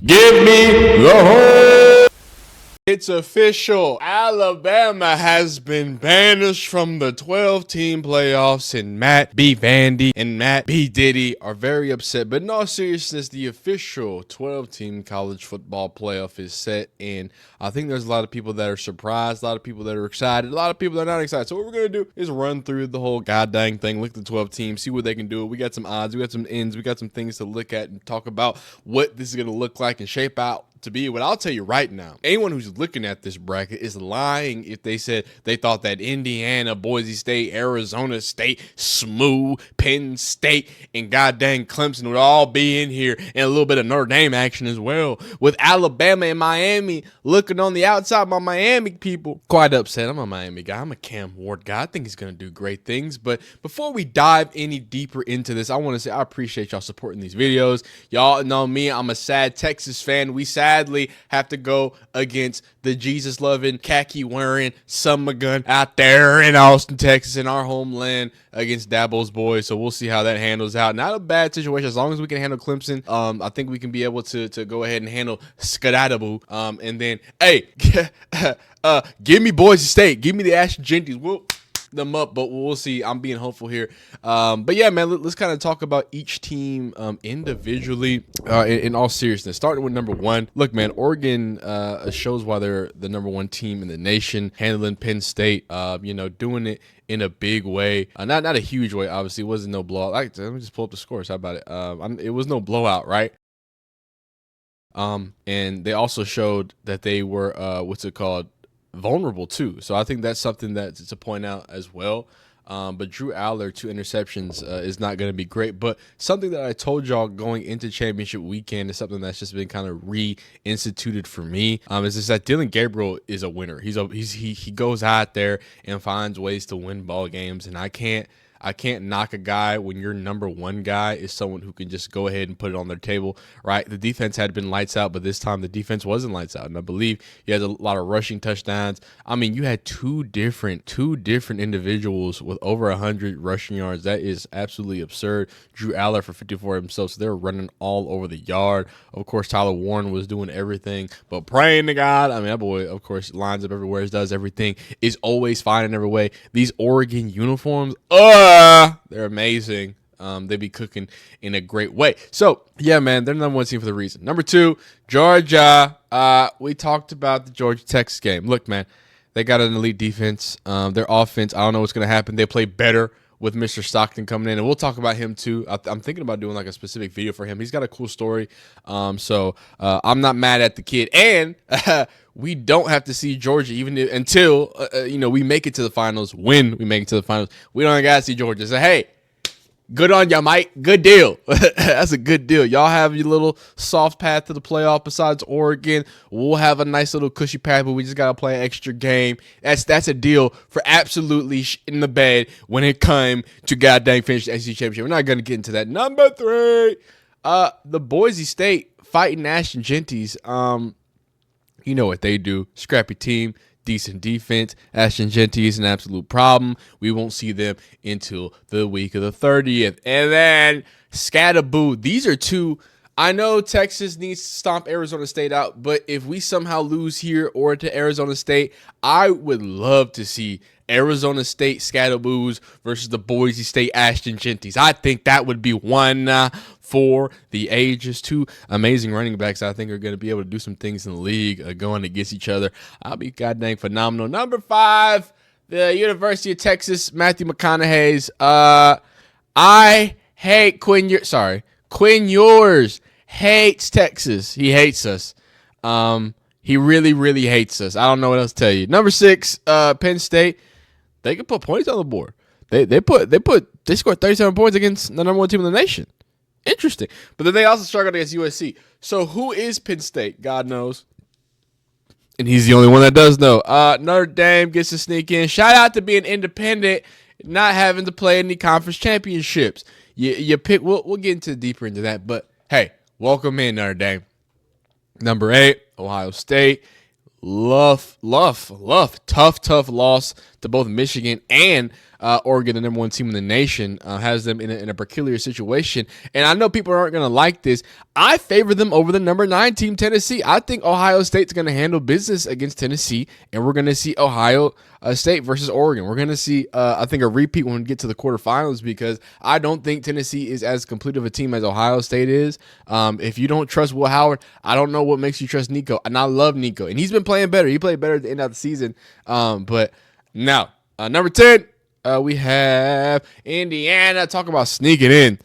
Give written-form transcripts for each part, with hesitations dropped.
Give me the whole. It's official. Alabama has been banished from the 12-team playoffs, and Matt B. Vandy and Matt B. Diddy are very upset. But in all seriousness, the official 12-team college football playoff is set, and I think there's a lot of people that are surprised, a lot of people that are excited, a lot of people that are not excited. So what we're going to do is run through the whole goddamn thing, look at the 12 teams, see what they can do. We got some odds, we got some ends, we got some things to look at and talk about what this is going to look like and shape out to be. What I'll tell you right now, anyone who's looking at this bracket is lying if they said they thought that Indiana, Boise State, Arizona State, SMU, Penn State, and goddamn Clemson would all be in here, and a little bit of Notre Dame action as well. With Alabama and Miami looking on the outside, my Miami people quite upset. I'm a Miami guy. I'm a Cam Ward guy. I think he's going to do great things. But before we dive any deeper into this, I want to say I appreciate y'all supporting these videos. Y'all know me. I'm a sad Texas fan. We sadly have to go against the Jesus-loving, khaki-wearing summer gun out there in Austin, Texas, in our homeland against Dabo's boys. So we'll see how that handles out. Not a bad situation as long as we can handle Clemson. I think we can be able to go ahead and handle Skadadabu. And then, hey, give me Boise State. Give me the Ashton Genties. We'll them up, but we'll see. I'm being hopeful here. But yeah, man, let's kind of talk about each team individually in all seriousness. Starting with number one. Look, man, Oregon shows why they're the number one team in the nation, handling Penn State, doing it in a big way. Not a huge way, obviously. It wasn't no blowout. Let me just pull up the scores. How about it? It was no blowout, right? And they also showed that they were vulnerable too. So I think that's something that's to point out as well. But Drew Aller, 2 interceptions is not going to be great. But something that I told y'all going into championship weekend is something that's just been kind of reinstituted for me. Is just that Dylan Gabriel is a winner. He goes out there and finds ways to win ball games, and I can't knock a guy when your number one guy is someone who can just go ahead and put it on their table, right? The defense had been lights out, but this time the defense wasn't lights out. And I believe he has a lot of rushing touchdowns. I mean, you had two different individuals with over 100 rushing yards. That is absolutely absurd. Drew Aller for 54 himself, so they're running all over the yard. Of course, Tyler Warren was doing everything, but praying to God. I mean, that boy, of course, lines up everywhere, does everything, is always fine in every way. These Oregon uniforms, they're amazing. They be cooking in a great way. So, yeah, man, they're the number one team for the reason. Number two, Georgia. We talked about the Georgia-Texas game. Look, man, they got an elite defense. Their offense, I don't know what's going to happen. They play better with Mr. Stockton coming in, and we'll talk about him too. I'm thinking about doing like a specific video for him. He's got a cool story. So I'm not mad at the kid. And we don't have to see Georgia until we make it to the finals. When we make it to the finals, we don't got to see Georgia. So, hey, good on y'all, Mike. Good deal. That's a good deal. Y'all have your little soft path to the playoff besides Oregon. We'll have a nice little cushy path, but we just got to play an extra game. That's a deal for absolutely in the bed when it came to goddamn finish the SEC championship. We're not going to get into that. Number three, the Boise State fighting Ashton Genties. You know what they do. Scrappy team. Decent defense. Ashton Genty is an absolute problem. We won't see them until the week of the 30th. And then Scatterboo. These are two. I know Texas needs to stomp Arizona State out, but if we somehow lose here or to Arizona State, I would love to see Arizona State Scatterboos versus the Boise State Ashton Genties. I think that would be one for the ages. Two amazing running backs I think are going to be able to do some things in the league going against each other. I'll be goddamn phenomenal. Number five, the University of Texas, Matthew McConaughey's. I hate Quinn Ewers hates Texas. He hates us. He really, really hates us. I don't know what else to tell you. Number six, Penn State. They can put points on the board. They scored 37 points against the number one team in the nation. Interesting. But then they also struggled against USC. So who is Penn State? God knows. And he's the only one that does know. Notre Dame gets to sneak in. Shout out to being independent, not having to play any conference championships. You pick. We'll get deeper into that. But hey, welcome in, Notre Dame. Number 8, Ohio State. Tough loss to both Michigan and Oregon, the number 1 team in the nation, has them in a peculiar situation. And I know people aren't going to like this. I favor them over the number 9 team, Tennessee. I think Ohio State's going to handle business against Tennessee, and we're going to see Ohio State versus Oregon. We're going to see, I think, a repeat when we get to the quarterfinals, because I don't think Tennessee is as complete of a team as Ohio State is. If you don't trust Will Howard, I don't know what makes you trust Nico. And I love Nico, and he's been playing better. He played better at the end of the season. But now, number 10, we have Indiana. Talk about sneaking in.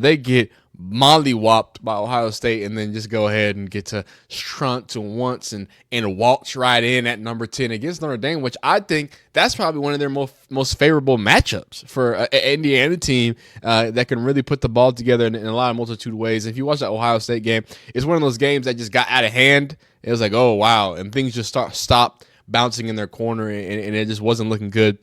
They get mollywopped by Ohio State, and then just go ahead and get to strunt to once and waltz right in at number 10 against Notre Dame, which I think that's probably one of their most favorable matchups for an Indiana team that can really put the ball together in a lot of multitude of ways. If you watch that Ohio State game, it's one of those games that just got out of hand. It was like, oh, wow, and things just stopped bouncing in their corner, and it just wasn't looking good.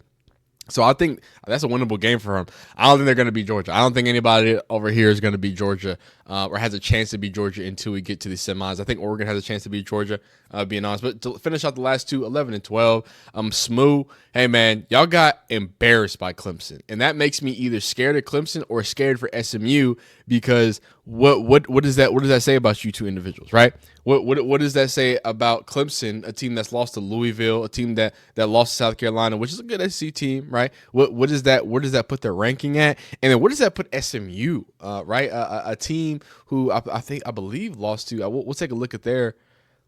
So I think that's a winnable game for them. I don't think they're going to beat Georgia. I don't think anybody over here is going to beat Georgia or has a chance to beat Georgia until we get to the semis. I think Oregon has a chance to beat Georgia, being honest. But to finish out the last two, 11 and 12, Smooth, hey, man, y'all got embarrassed by Clemson. And that makes me either scared of Clemson or scared for SMU, because what does that say about you two individuals, right? What does that say about Clemson, a team that's lost to Louisville, a team that lost to South Carolina, which is a good SEC team, right? What does that put their ranking at? And then what does that put SMU, right? A team who I believe lost to. We'll take a look at their.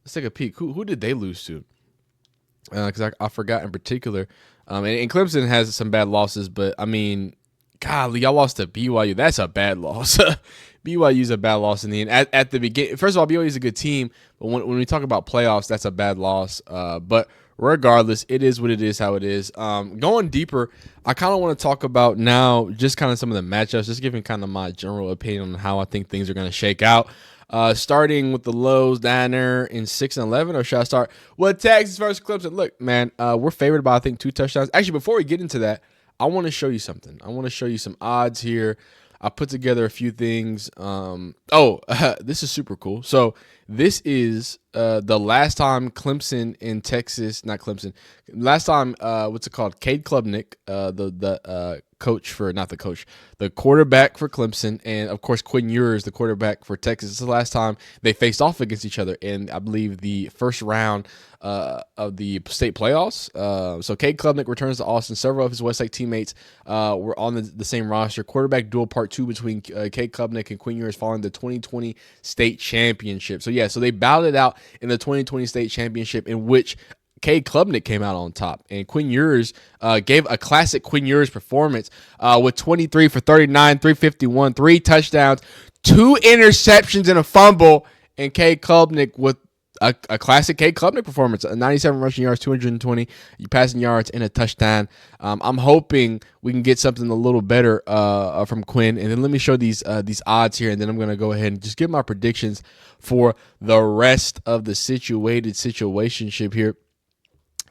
Let's take a peek. Who did they lose to? Because I forgot in particular. And Clemson has some bad losses, but I mean, golly, y'all lost to BYU. That's a bad loss. BYU's a bad loss in the end. At the beginning, first of all, BYU's a good team, but when we talk about playoffs, that's a bad loss. But regardless, it is what it is, how it is. Going deeper, I kind of want to talk about now just kind of some of the matchups, just giving kind of my general opinion on how I think things are going to shake out. Starting with the lows down there in 6 and 11, or should I start with Texas versus Clemson? Look, man, we're favored by, I think, 2 touchdowns. Actually, before we get into that, I want to show you something. I want to show you some odds here. I put together a few things. This is super cool. So this is the last time Clemson in Texas, not Clemson. Last time, what's it called? Cade Klubnik, the quarterback for Clemson, and of course Quinn Ewers, the quarterback for Texas. This is the last time they faced off against each other in, I believe, the first round of the state playoffs. So Cade Klubnik returns to Austin. Several of his Westlake teammates were on the same roster. Quarterback duel part 2 between Cade Klubnik and Quinn Ewers following the 2020 state championship. So they battled it out in the 2020 state championship, in which Cade Klubnik came out on top, and Quinn Ewers gave a classic Quinn Ewers performance with 23 for 39, 351, 3 touchdowns, 2 interceptions, and a fumble. And Cade Klubnik with a classic Cade Klubnik performance, 97 rushing yards, 220 passing yards, and a touchdown. I'm hoping we can get something a little better from Quinn. And then let me show these odds here, and then I'm going to go ahead and just give my predictions for the rest of the situationship here.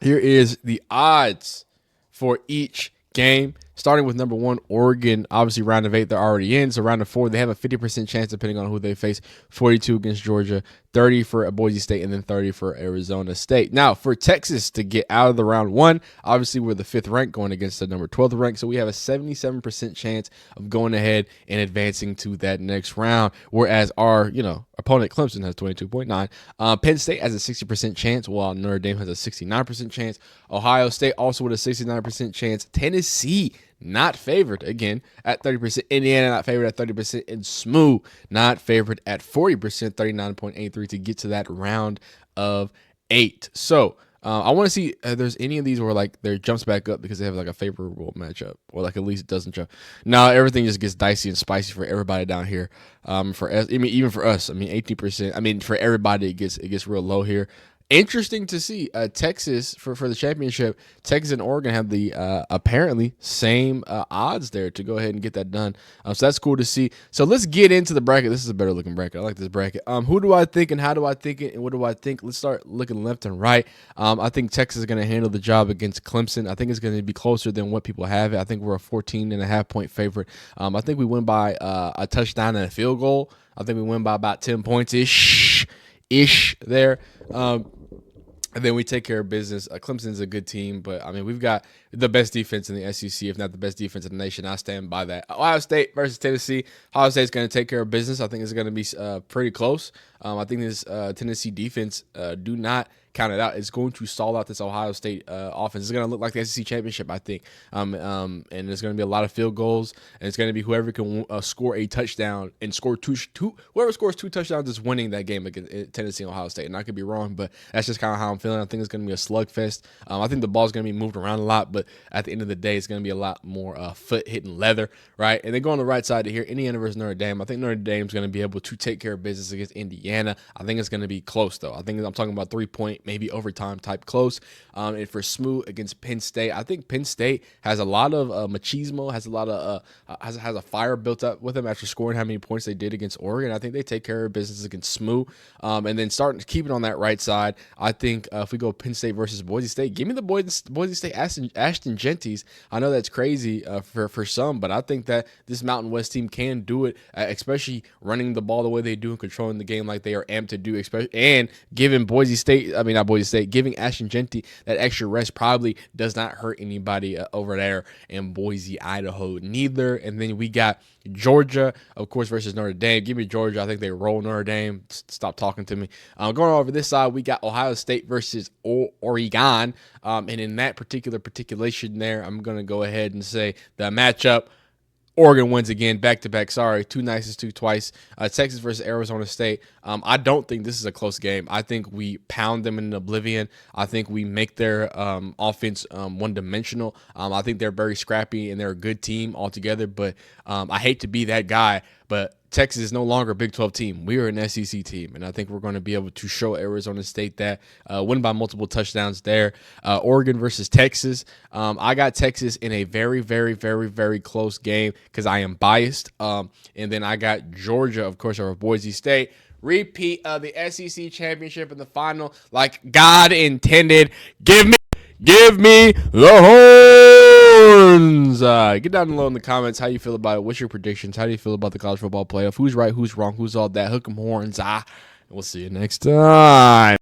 Here is the odds for each game, starting with number 1, Oregon. Obviously, round of 8, they're already in. So round of 4, they have a 50% chance depending on who they face. 42 against Georgia, 30 for Boise State, and then 30 for Arizona State. Now, for Texas to get out of the round 1, obviously we're the 5th rank going against the number 12th rank. So we have a 77% chance of going ahead and advancing to that next round. Whereas our, opponent Clemson has 22.9. Penn State has a 60% chance, while Notre Dame has a 69% chance. Ohio State also with a 69% chance. Tennessee not favored again at 30%. Indiana not favored at 30%. And Smooth not favored at 40%, 39.83 to get to that round of 8. So I want to see if there's any of these where there jumps back up because they have a favorable matchup, or at least it doesn't jump. No, everything just gets dicey and spicy for everybody down here. For us, even for us, 18%. For everybody, it gets real low here. Interesting to see Texas for the championship. Texas and Oregon have the apparently same odds there to go ahead and get that done. So that's cool to see. So let's get into the bracket. This is a better looking bracket. I like this bracket. Who do I think and how do I think it and what do I think? Let's start looking left and right. I think Texas is going to handle the job against Clemson. I think it's going to be closer than what people have it. I think we're a 14.5 point favorite. I think we win by a touchdown and a field goal. I think we win by about 10 points ish there. And then we take care of business. Clemson's a good team, but we've got the best defense in the SEC, if not the best defense in the nation. I stand by that. Ohio State versus Tennessee. Ohio State is going to take care of business. I think it's going to be pretty close. I think this Tennessee defense, do not count it out, is going to stall out this Ohio State offense. It's going to look like the SEC championship, I think. And there's going to be a lot of field goals, and it's going to be whoever can score a touchdown and score two. Whoever scores 2 touchdowns is winning that game against Tennessee and Ohio State. And I could be wrong, but that's just kind of how I'm feeling. I think it's going to be a slugfest. I think the ball's going to be moved around a lot, but at the end of the day, it's going to be a lot more foot hitting leather, right? And then go on the right side to here, Indiana versus Notre Dame. I think Notre Dame's going to be able to take care of business against Indiana. I think it's going to be close, though. I think I'm talking about 3-point, maybe overtime type close. And for Smoot against Penn State, I think Penn State has a lot of machismo, has a lot of has a fire built up with them after scoring how many points they did against Oregon. I think they take care of business against Smoot. And then starting to keep it on that right side, I think if we go Penn State versus Boise State, give me the Boise State Ashton Genties. I know that's crazy for some, but I think that this Mountain West team can do it, especially running the ball the way they do and controlling the game like they are amped to do, especially, and giving giving Ashton Genty that extra rest probably does not hurt anybody over there in Boise, Idaho, neither. And then we got Georgia, of course, versus Notre Dame. Give me Georgia. I think they roll Notre Dame. Stop talking to me. Going over this side, we got Ohio State versus Oregon. And in that particulation there, I'm going to go ahead and say the matchup, Oregon wins again, back-to-back. Sorry, 2 nices, 2 twice. Texas versus Arizona State. I don't think this is a close game. I think we pound them in oblivion. I think we make their offense one-dimensional. I think they're very scrappy, and they're a good team altogether. But I hate to be that guy, but Texas is no longer a Big 12 team. We are an SEC team, and I think we're going to be able to show Arizona State that, win by multiple touchdowns there. Oregon versus Texas. I got Texas in a very, very, very, very close game because I am biased. And then I got Georgia, of course, over Boise State. Repeat of the SEC championship in the final, like God intended. Give me the horns. Get down below in the comments how you feel about it. What's your predictions? How do you feel about the college football playoff? Who's right? Who's wrong? Who's all that? Hook 'em horns. We'll see you next time.